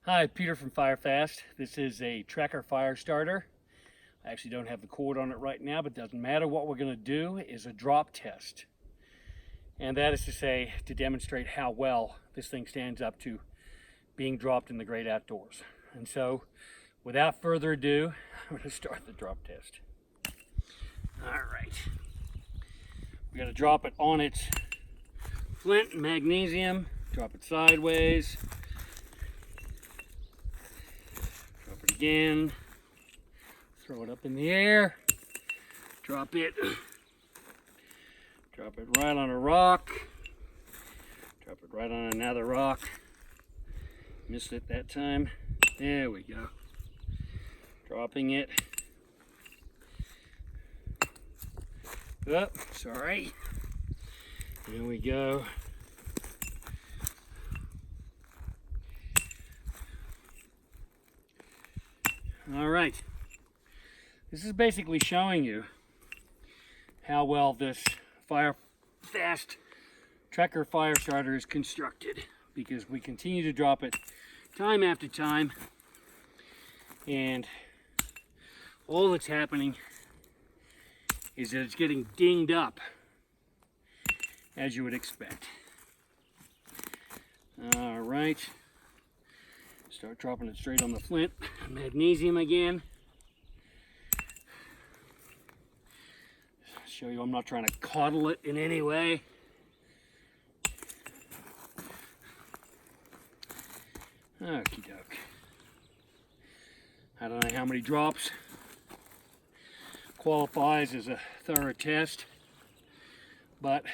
Hi, Peter from FireFast. This is a tracker fire starter. I actually don't have the cord on it right now, but it doesn't matter. What we're going to do is a drop test. And that is to say, to demonstrate how well this thing stands up to being dropped in the great outdoors. And so, without further ado, I'm going to start the drop test. All right. We're going to drop it on its flint and magnesium, drop it sideways. Drop it again, throw it up in the air, drop it right on a rock, drop it right on another rock. Missed it that time. There we go. Dropping it. Oh, sorry. There we go. All right, this is basically showing you how well this FireFast tracker fire starter is constructed, because we continue to drop it time after time, and all that's happening is that it's getting dinged up, as you would expect. All right. Start dropping it straight on the flint. Magnesium again. Show you I'm not trying to coddle it in any way. Okie doke. I don't know how many drops qualifies as a thorough test, but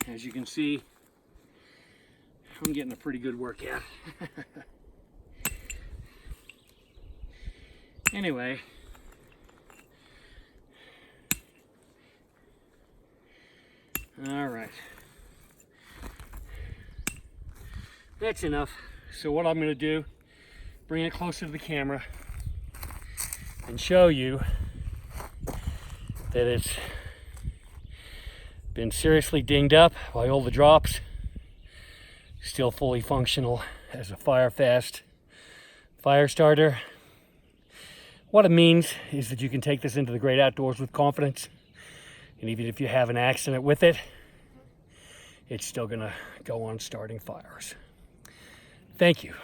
as you can see, I'm getting a pretty good workout. Anyway, all right, that's enough. So what I'm going to do, bring it closer to the camera and show you that it's been seriously dinged up by all the drops, still fully functional as a FireFast fire starter. What it means is that you can take this into the great outdoors with confidence, and even if you have an accident with it, it's still gonna go on starting fires. Thank you.